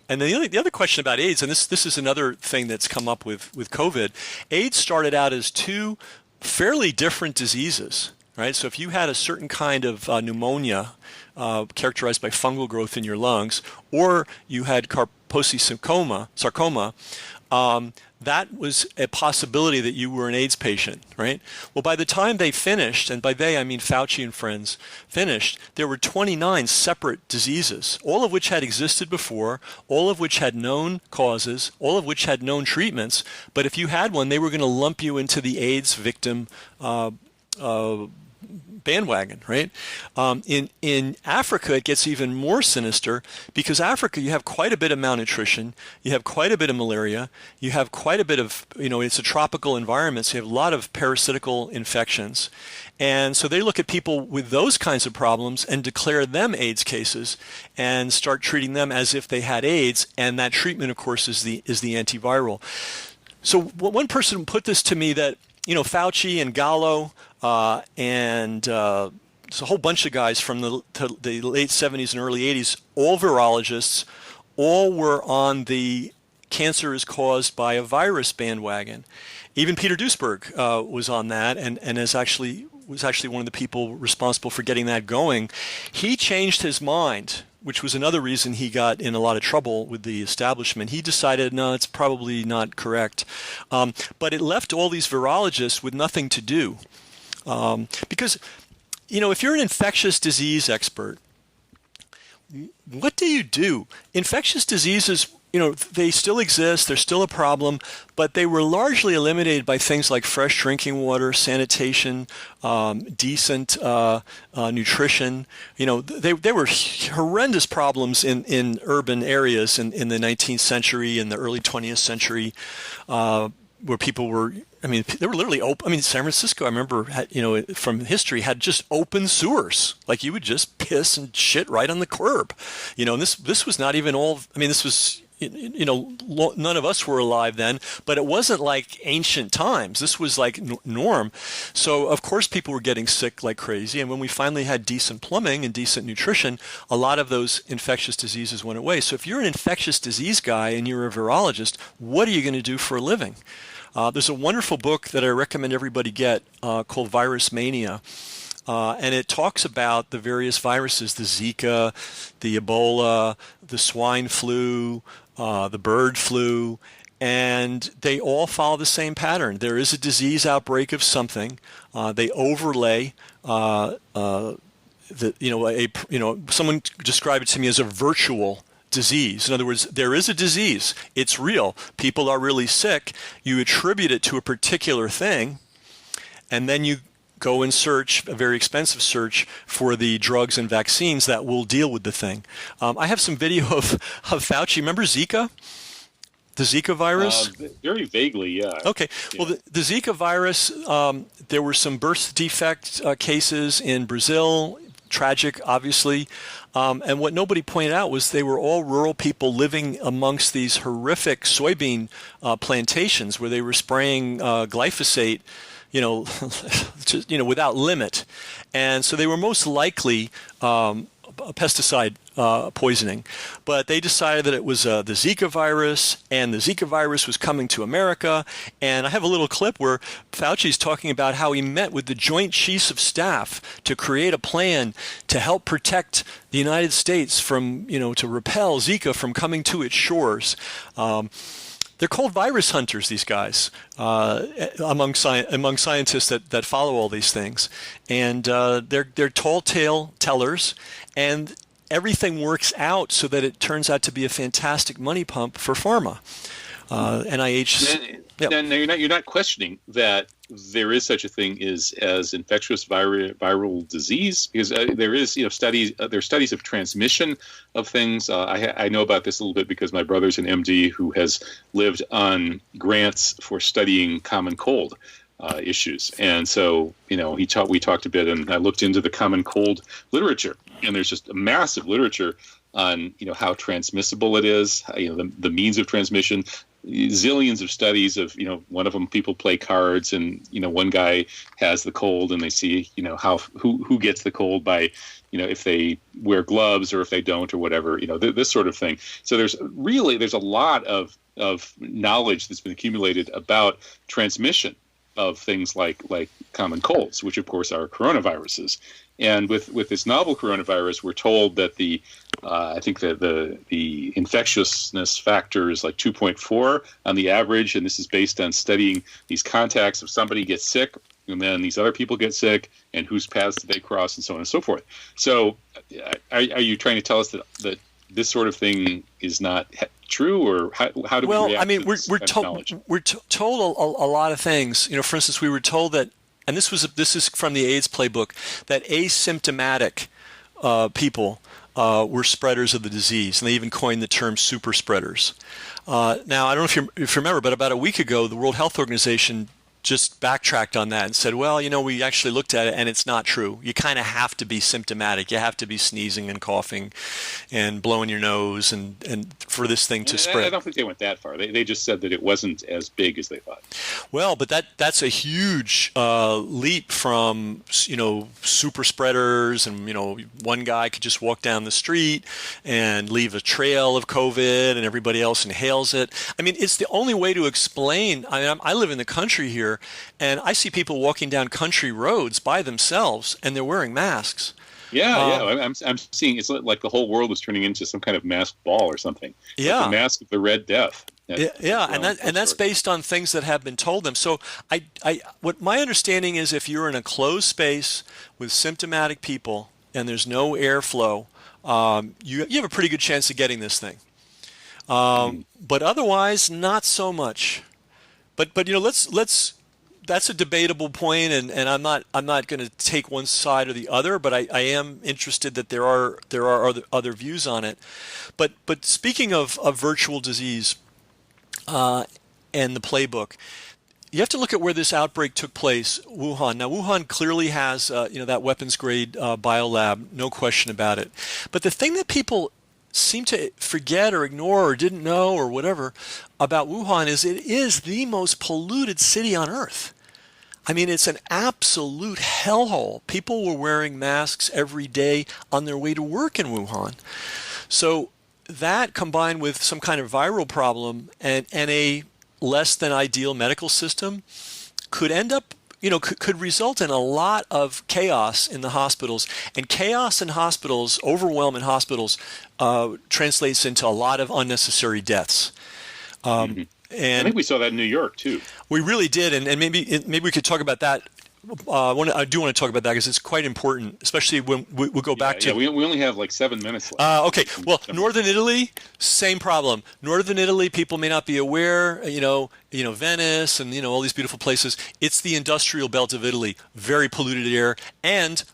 And then the other question about AIDS, and this is another thing that's come up with COVID, AIDS started out as two fairly different diseases, right? So if you had a certain kind of pneumonia characterized by fungal growth in your lungs, or you had Kaposi sarcoma, that was a possibility that you were an AIDS patient, right? Well, by the time they finished, and by they I mean Fauci and friends finished, there were 29 separate diseases, all of which had existed before, all of which had known causes, all of which had known treatments. But if you had one, they were going to lump you into the AIDS victim bandwagon, right? In Africa, it gets even more sinister, because Africa, you have quite a bit of malnutrition, you have quite a bit of malaria, you have quite a bit of, it's a tropical environment, so you have a lot of parasitical infections. And so they look at people with those kinds of problems and declare them AIDS cases and start treating them as if they had AIDS, and that treatment, of course, is the antiviral. So one person put this to me that, Fauci and Gallo, and it's a whole bunch of guys from the late 70s and early 80s, all virologists, all were on the cancer is caused by a virus bandwagon. Even Peter Duesberg was on that, and was actually one of the people responsible for getting that going. He changed his mind, which was another reason he got in a lot of trouble with the establishment. He decided, no, it's probably not correct. But it left all these virologists with nothing to do. Because, if you're an infectious disease expert, what do you do? Infectious diseases, they still exist, they're still a problem, but they were largely eliminated by things like fresh drinking water, sanitation, decent nutrition. They were horrendous problems in urban areas in the 19th century and the early 20th century, where people were, they were literally open. San Francisco, I remember, from history, had just open sewers. Like, you would just piss and shit right on the curb. And this was not even all, this was, none of us were alive then, but it wasn't like ancient times. This was like norm. So, of course, people were getting sick like crazy. And when we finally had decent plumbing and decent nutrition, a lot of those infectious diseases went away. So if you're an infectious disease guy and you're a virologist, what are you going to do for a living? There's a wonderful book that I recommend everybody get called Virus Mania. And it talks about the various viruses, the Zika, the Ebola, the swine flu, the bird flu, and they all follow the same pattern. There is a disease outbreak of something. They overlay someone described it to me as a virtual disease. In other words, there is a disease. It's real. People are really sick. You attribute it to a particular thing, and then you go and search, a very expensive search, for the drugs and vaccines that will deal with the thing. I have some video of Fauci. Remember Zika? The Zika virus? Very vaguely, yeah. Okay. Yeah. Well, the Zika virus, there were some birth defect cases in Brazil. Tragic, obviously. And what nobody pointed out was they were all rural people living amongst these horrific soybean plantations where they were spraying glyphosate, without limit. And so they were most likely pesticide poisoning. But they decided that it was the Zika virus, and the Zika virus was coming to America. And I have a little clip where Fauci's talking about how he met with the Joint Chiefs of Staff to create a plan to help protect the United States from, to repel Zika from coming to its shores. They're called virus hunters, these guys, among scientists that follow all these things. And they're tall tale tellers, and everything works out so that it turns out to be a fantastic money pump for pharma. NIH. Then you're not questioning that there is such a thing as infectious viral disease, because there is studies there are studies of transmission of things. I know about this a little bit because my brother's an MD who has lived on grants for studying common cold issues, and so we talked a bit, and I looked into the common cold literature, and there's just a massive literature on how transmissible it is, the means of transmission. Zillions of studies of one of them, people play cards, and one guy has the cold, and they see who gets the cold by if they wear gloves or if they don't or whatever, this sort of thing. So there's a lot of knowledge that's been accumulated about transmission of things like common colds, which of course are coronaviruses. And with this novel coronavirus, we're told that I think that the infectiousness factor is like 2.4 on the average, and this is based on studying these contacts. If somebody gets sick, and then these other people get sick, and whose paths do they cross, and so on and so forth. So, are you trying to tell us that this sort of thing is not true, or how do we react? Well, I mean, to this we're told a lot of things. For instance, we were told that, and this is from the AIDS playbook, that asymptomatic people were spreaders of the disease, and they even coined the term super spreaders. Now, I don't know if you remember, but about a week ago, the World Health Organization just backtracked on that and said, well, we actually looked at it, and it's not true. You kind of have to be symptomatic. You have to be sneezing and coughing and blowing your nose and for this thing to spread. I don't think they went that far. They just said that it wasn't as big as they thought. Well, but that's a huge leap from, super spreaders, and, one guy could just walk down the street and leave a trail of COVID and everybody else inhales it. I mean, it's the only way to explain. I live in the country here, and I see people walking down country roads by themselves, and they're wearing masks. Yeah. I'm seeing it's like the whole world is turning into some kind of masked ball or something. Yeah, like the mask of the Red Death. And that's based on things that have been told them. So what my understanding is, if you're in a closed space with symptomatic people and there's no airflow, you have a pretty good chance of getting this thing. But otherwise, not so much. But let's that's a debatable point, and I'm not going to take one side or the other, but I am interested that there are other views on it. But speaking of virtual disease and the playbook, you have to look at where this outbreak took place, Wuhan. Now, Wuhan clearly has that weapons grade biolab, no question about it. But the thing that people seem to forget or ignore or didn't know or whatever about Wuhan is it is the most polluted city on earth. I mean, it's an absolute hellhole. People were wearing masks every day on their way to work in Wuhan. So that, combined with some kind of viral problem and a less than ideal medical system, could end up, could result in a lot of chaos in the hospitals. And chaos in hospitals, overwhelm in hospitals, translates into a lot of unnecessary deaths. And I think we saw that in New York too. We really did, and maybe we could talk about that. I do want to talk about that because it's quite important, especially when we'll go back to. Yeah, we only have like 7 minutes left. Okay, well, Northern Italy, same problem. Northern Italy, people may not be aware. Venice and all these beautiful places. It's the industrial belt of Italy, very polluted air, and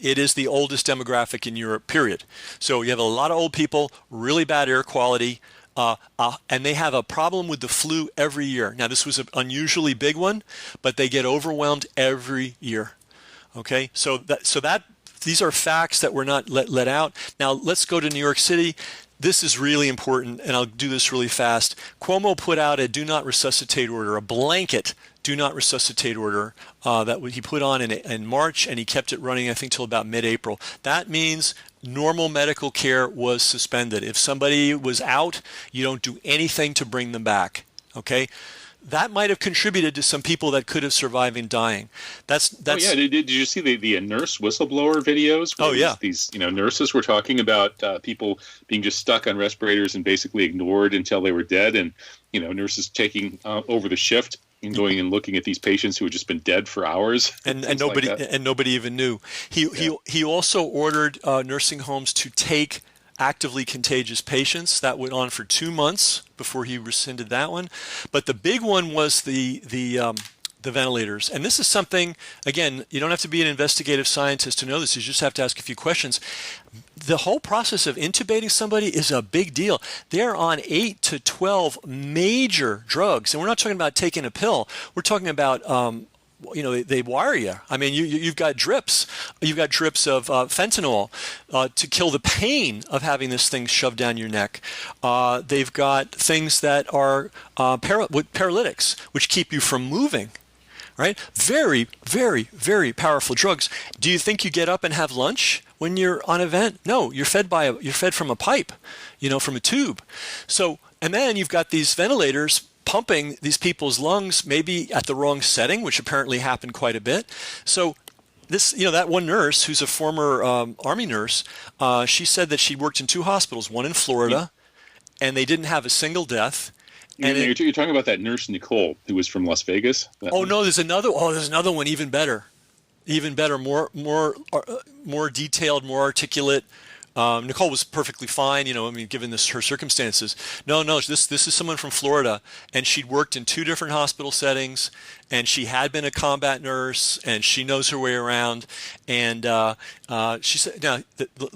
it is the oldest demographic in Europe. Period. So you have a lot of old people, really bad air quality. And they have a problem with the flu every year. Now, this was an unusually big one, but they get overwhelmed every year. Okay, so these are facts that were not let out. Now, let's go to New York City. This is really important, and I'll do this really fast. Cuomo put out a do not resuscitate order, a blanket do not resuscitate order that he put on in March, and he kept it running, I think, till about mid-April. That means normal medical care was suspended. If somebody was out, you don't do anything to bring them back. Okay? That might have contributed to some people that could have survived in dying. That's. Oh yeah, did you see the nurse whistleblower videos? Oh yeah, these nurses were talking about people being just stuck on respirators and basically ignored until they were dead, and nurses taking over the shift and going and looking at these patients who had just been dead for hours, and nobody even knew. He also ordered nursing homes to take actively contagious patients. That went on for 2 months before he rescinded that one. But the big one was the ventilators. And this is something, again, you don't have to be an investigative scientist to know this. You just have to ask a few questions. The whole process of intubating somebody is a big deal. They're on 8 to 12 major drugs. And we're not talking about taking a pill. We're talking about they wire you. I mean, you've got drips. You've got drips of fentanyl to kill the pain of having this thing shoved down your neck. They've got things that are paralytics, which keep you from moving. Right? Very, very, very powerful drugs. Do you think you get up and have lunch when you're on a vent? No, you're fed from a pipe, from a tube. So, and then you've got these ventilators pumping these people's lungs, maybe at the wrong setting, which apparently happened quite a bit. So this, that one nurse who's a former Army nurse, she said that she worked in 2 hospitals, one in Florida, and they didn't have a single death. And you're talking about that nurse Nicole who was from Las Vegas. No, there's another one even better, more detailed, more articulate. Nicole was perfectly fine, given her circumstances. No, this is someone from Florida, and she'd worked in 2 different hospital settings, and she had been a combat nurse, and she knows her way around. And she said, now,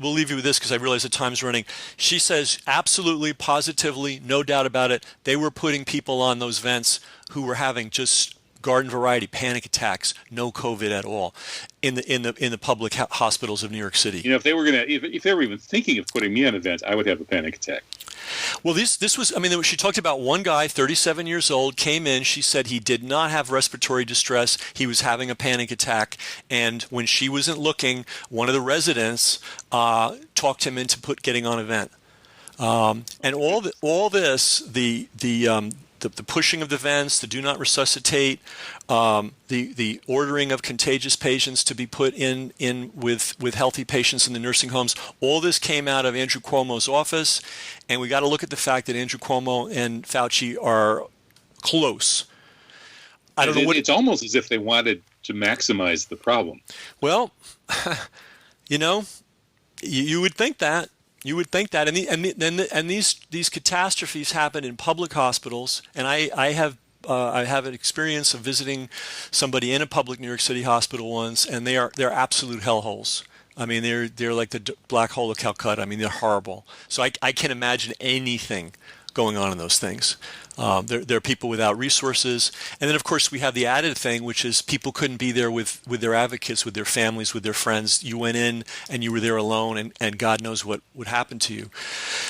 we'll leave you with this because I realize the time's running. She says, absolutely, positively, no doubt about it, they were putting people on those vents who were having just garden variety panic attacks, no COVID at all, in the public hospitals of New York City. If they were if they were even thinking of putting me on a vent, I would have a panic attack. Well, this was, she talked about one guy, 37 years old, came in. She said he did not have respiratory distress. He was having a panic attack. And when she wasn't looking, one of the residents talked him into getting on a vent. And all this, the pushing of the vents, the do not resuscitate, the ordering of contagious patients to be put in with healthy patients in the nursing homes, all this came out of Andrew Cuomo's office, and we got to look at the fact that Andrew Cuomo and Fauci are close. I don't know it's almost as if they wanted to maximize the problem. Well, you would think that. You would think that, and these catastrophes happen in public hospitals, and I have an experience of visiting somebody in a public New York City hospital once, and they're absolute hellholes. I mean, they're like the black hole of Calcutta. I mean, they're horrible. So I can't imagine anything going on in those things. There are people without resources. And then, of course, we have the added thing, which is people couldn't be there with their advocates, with their families, with their friends. You went in and you were there alone, and God knows what would happen to you.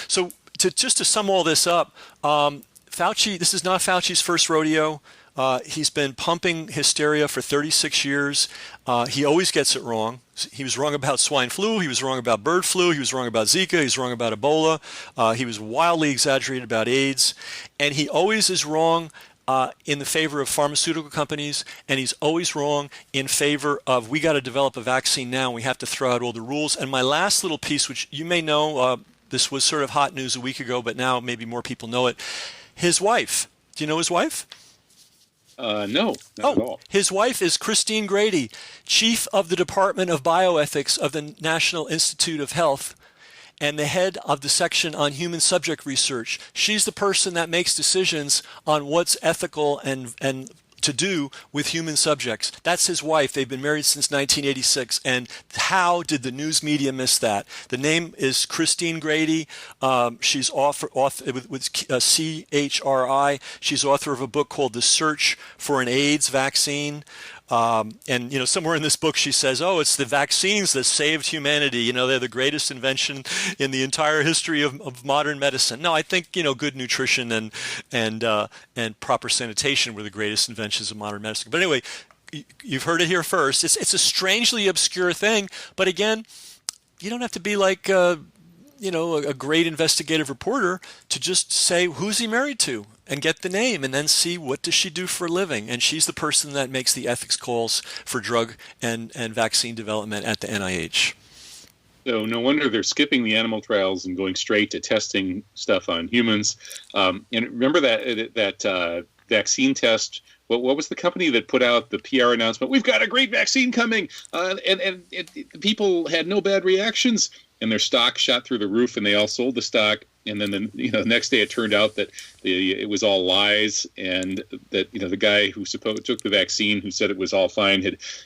So just to sum all this up, Fauci, this is not Fauci's first rodeo. He's been pumping hysteria for 36 years. He always gets it wrong. He was wrong about swine flu. He was wrong about bird flu. He was wrong about Zika. He was wrong about Ebola. He was wildly exaggerated about AIDS. And he always is wrong in the favor of pharmaceutical companies. And he's always wrong in favor of, we got to develop a vaccine now, and we have to throw out all the rules. And my last little piece, which you may know, this was sort of hot news a week ago, but now maybe more people know it. His wife. Do you know his wife? No, not at all. His wife is Christine Grady, chief of the Department of Bioethics of the National Institute of Health and the head of the section on human subject research. She's the person that makes decisions on what's ethical and to do with human subjects. That's his wife. They've been married since 1986. And how did the news media miss that? The name is Christine Grady. She's author with CHRI. She's author of a book called The Search for an AIDS Vaccine. And somewhere in this book she says, it's the vaccines that saved humanity. They're the greatest invention in the entire history of modern medicine. No, I think good nutrition and proper sanitation were the greatest inventions of modern medicine. But anyway, you've heard it here first. It's a strangely obscure thing, but again, you don't have to be like a great investigative reporter to just say, who's he married to, and get the name, and then see what does she do for a living. And she's the person that makes the ethics calls for drug and vaccine development at the NIH. So no wonder they're skipping the animal trials and going straight to testing stuff on humans. And remember that vaccine test. What was the company that put out the PR announcement? We've got a great vaccine coming, and people had no bad reactions. and their stock shot through the roof, and they all sold the stock. And then the next day it turned out that it was all lies, and that the guy who took the vaccine, who said it was all fine,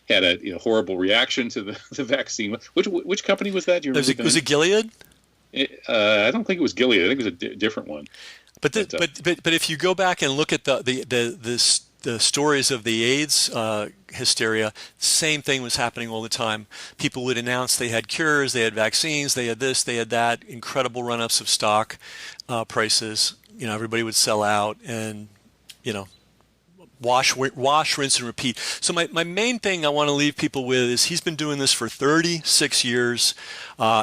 had a horrible reaction to the vaccine. Which company was that? Do you remember? Was it Gilead? I don't think it was Gilead. I think it was a different one. But if you go back and look at the stories of the AIDS hysteria, same thing was happening all the time. People would announce they had cures, they had vaccines, they had this, they had that, incredible run-ups of stock prices. Everybody would sell out, and wash, rinse, and repeat. So my main thing I want to leave people with is he's been doing this for 36 years.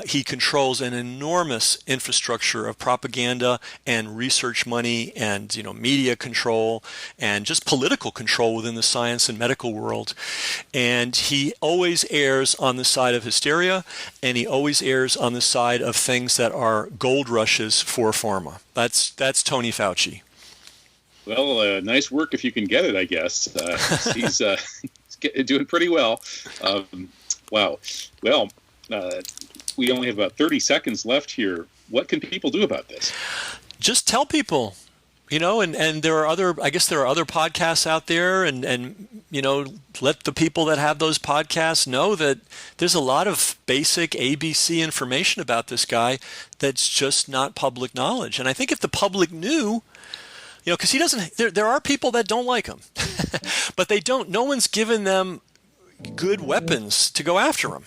He controls an enormous infrastructure of propaganda and research money and media control and just political control within the science and medical world. And he always errs on the side of hysteria, and he always errs on the side of things that are gold rushes for pharma. That's Tony Fauci. Well, nice work if you can get it, I guess. He's doing pretty well. Wow. Well, we only have about 30 seconds left here. What can people do about this? Just tell people, and there are other podcasts out there, and let the people that have those podcasts know that there's a lot of basic ABC information about this guy that's just not public knowledge. And I think if the public knew, because he doesn't. There are people that don't like him, but they don't. No one's given them good weapons to go after him.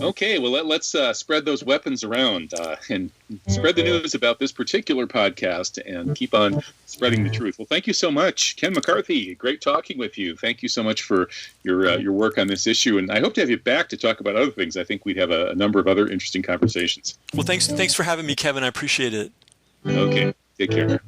Okay, well let's spread those weapons around and spread the news about this particular podcast and keep on spreading the truth. Well, thank you so much, Ken McCarthy. Great talking with you. Thank you so much for your work on this issue, and I hope to have you back to talk about other things. I think we'd have a number of other interesting conversations. Well, thanks for having me, Kevin. I appreciate it. Okay, take care.